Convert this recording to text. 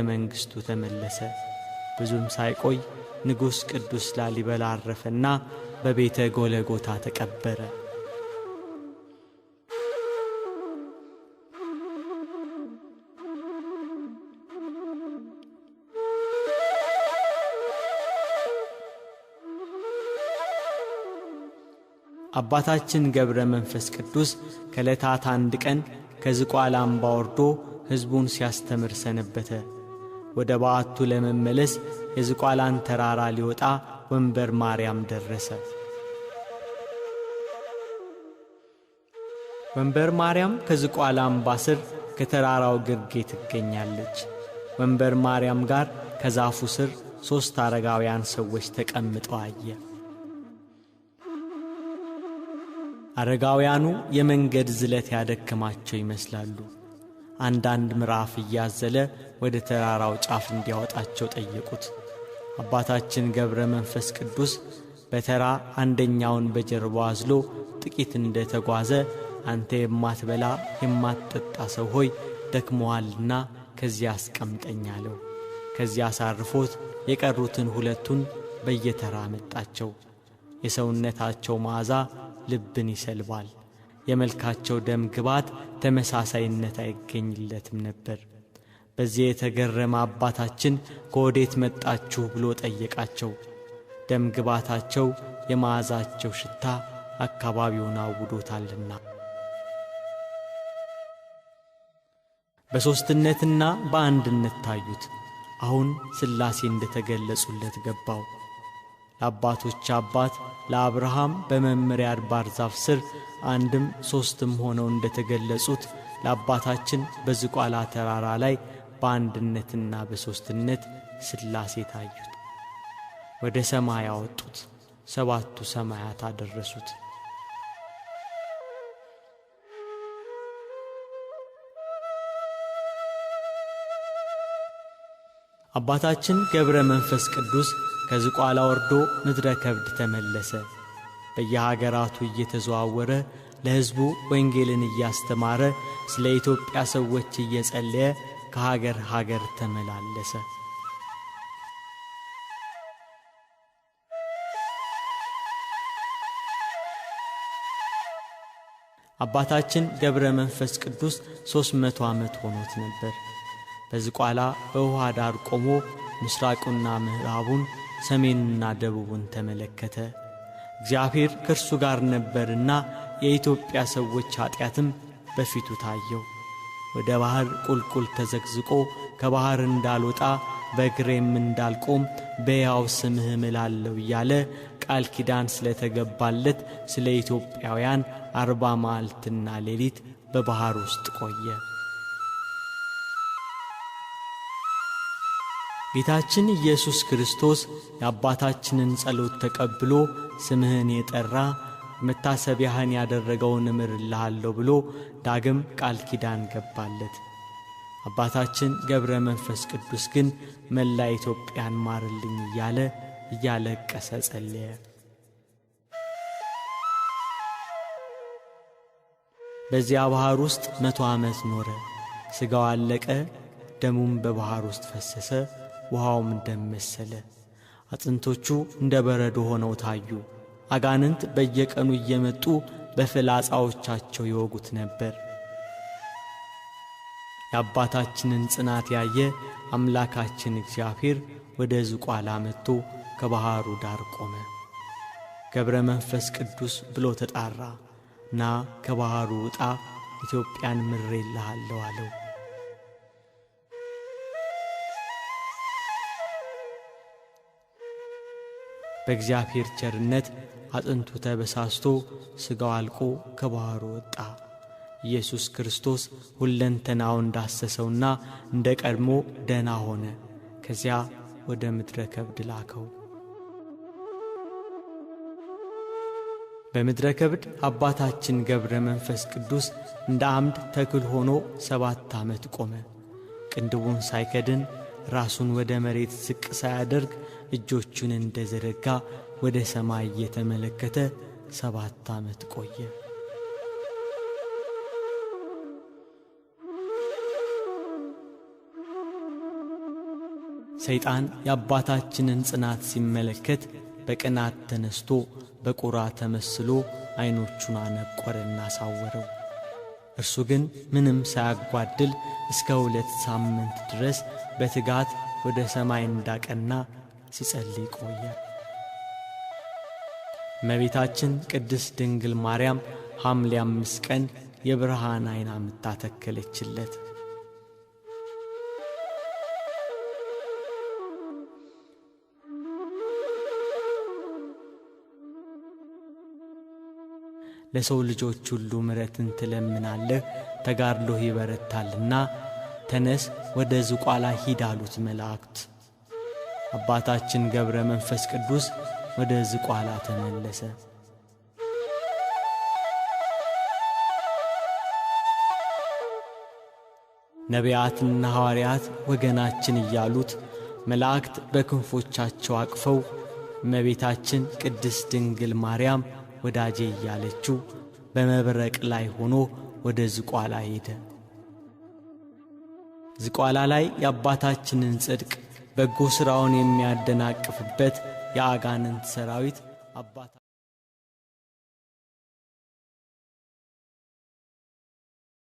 መንግሥቱ ተመለሰ። ብዙም ሳይቆይ ንጉሥ ቅዱስ ላሊበላ አረፈና በቤተ ጎለጎታ ተቀበረ። አባታችን ገብረ መንፈስ ቅዱስ ከዕለታት አንድ ቀን ከዝቋላ አምባ ወርዶ ሕዝቡን ሲያስተምር ሰነበተ። ወደ በዓቱ ለመመለስ የዝቋላን ተራራ ሊወጣ ወንበር ማርያም ደረሰ። ወንበር ማርያም ከዝቋላ አምባ ስር ከተራራው ግርጌ ትገኛለች። ወንበር ማርያም ጋር ከዛፉ ስር 3 አረጋውያን ሰዎች ተቀምጠው አየ። አረጋውያኑ የመንገድ ዝለት ያደከማቸው ይመስላሉ። አንዳንድ ምዕራፍ እያዘለ ወደ ተራራው ጫፍ እንዲያወጣቸው ጠየቁት። አባታችን ገብረ መንፈስ ቅዱስ በተራ አንደኛውን በጀርባው አዝሎ ጥቂት እንደተጓዘ አንተ የማትበላ የማትጠጣ ሰው ሆይ ደክሞአልና ከዚያ አስቀምጠኝ አለው። ከዚያ አሳርፎት የቀሩትን 2ቱን በየተራ መጣቸው። የሰውነታቸው መዓዛ ልብን ይሰልባል። የመልካቸው ደም ግባት ተመሳሳይነት አይገኝለትም ነበር። በዚህ የተገረመ አባታችን ከወዴት መጣችሁ ብሎ ጠየቃቸው። ደም ግባታቸው የመዓዛቸው ሽታ አካባቢውን አውዶታልና። በሦስትነትና በአንድነት ታዩት። አሁን ሥላሴ እንደተገለጹለት ገባው። ለአባቶች አባት ለአብርሃም በመምሪያ አድባር ዛፍ ስር 1ም 3ም ሆነው እንደተገለጹት ለአባታችን በዝቋላ ተራራ ላይ በአንድነትና በሦስትነት ሥላሴ ታዩት። ወደ ሰማይ አወጡት፣ 7ቱ ሰማያት አደረሱት። አባታችን ገብረ መንፈስ ቅዱስ ከዝቋላ ወርዶ ምድረ ከብድ ተመለሰ። በየሀገራቱ እየተዘዋወረ ለሕዝቡ ወንጌልን እያስተማረ ስለ ኢትዮጵያ ሰዎች እየጸለየ ከሀገር ሀገር ተመላለሰ። አባታችን ገብረ መንፈስ ቅዱስ 300 ዓመት ሆኖት ነበር። በዝቋላ በውሃ ዳር ቆሞ ምስራቁና ምዕራቡን ሰሜንና ደቡቡን ተመለከተ። እግዚአብሔር ከእርሱ ጋር ነበርና የኢትዮጵያ ሰዎች ኃጢአትም በፊቱ ታየው። ወደ ባህር ቁልቁል ተዘግዝቆ ከባህር እንዳልወጣ በእግሬም እንዳልቆም በያው ስምህ እምላለሁ እያለ ቃል ኪዳን ስለተገባለት ስለ ኢትዮጵያውያን 40 መዓልትና ሌሊት በባህር ውስጥ ቆየ። ጌታችን ኢየሱስ ክርስቶስ የአባታችንን ጸሎት ተቀብሎ ስምህን የጠራ መታሰቢያህን ያደረገውን እምርልሃለሁ ብሎ ዳግም ቃል ኪዳን ገባለት። አባታችን ገብረ መንፈስ ቅዱስ ግን መላ ኢትዮጵያን ማርልኝ እያለ እያለቀሰ ጸለየ። በዚያ ባህር ውስጥ 100 ዓመት ኖረ። ሥጋው አለቀ፣ ደሙም በባህር ውስጥ ፈሰሰ፣ ውሃውም ደም መሰለ። አጥንቶቹ እንደ በረዶ ሆነው ታዩ። አጋንንት በየቀኑ እየመጡ በፍላጻዎቻቸው ይወጉት ነበር። የአባታችንን ጽናት ያየ አምላካችን እግዚአብሔር ወደ ዝቋላ መጥቶ ከባህሩ ዳር ቆመ። ገብረ መንፈስ ቅዱስ ብሎ ተጣራ። ና ከባህሩ ውጣ፣ ኢትዮጵያን ምሬልሃለሁ አለው። በእግዚአብሔር ቸርነት አጥንቱ ተበሳስቶ ሥጋው አልቆ ከባህሩ ወጣ። ኢየሱስ ክርስቶስ ሁለንተናውን ዳሰሰውና እንደ ቀድሞ ደህና ሆነ። ከዚያ ወደ ምድረ ከብድ ላከው። በምድረ ከብድ አባታችን ገብረ መንፈስ ቅዱስ እንደ አምድ ተክል ሆኖ 7 ዓመት ቆመ። ቅንድቡን ሳይከድን ራሱን ወደ መሬት ዝቅ ሳያደርግ እጆቹን እንደዘረጋ ወደ ሰማይ እየተመለከተ 7 ዓመት ቆየ። ሰይጣን የአባታችንን ጽናት ሲመለከት በቅናት ተነስቶ በቁራ ተመስሎ ዓይኖቹን አነቆረና ሳወረው። እርሱ ግን ምንም ሳያጓድል እስከ 2 ሳምንት ድረስ በትጋት ወደ ሰማይ እንዳቀና ሲጸልይ ቆየ። እመቤታችን ቅድስት ድንግል ማርያም ሐምሌ 5 ቀን የብርሃን ዓይን አምጥታ ተከለችለት። ለሰው ልጆች ሁሉ ምሕረትን ትለምናለህ፣ ተጋድሎህ ይበረታልና ተነስ ወደ ዝቋላ ሂድ አሉት መላእክት። አባታችን ገብረ መንፈስ ቅዱስ ወደ ዝቋላ ተመለሰ። ነቢያትና ሐዋርያት ወገናችን እያሉት መላእክት በክንፎቻቸው አቅፈው እመቤታችን ቅድስት ድንግል ማርያም ወዳጄ እያለችው በመብረቅ ላይ ሆኖ ወደ ዝቋላ ሄደ። ዝቋላ ላይ የአባታችንን ጽድቅ በጎ ሥራውን የሚያደናቅፍበት የአጋንንት ሰራዊት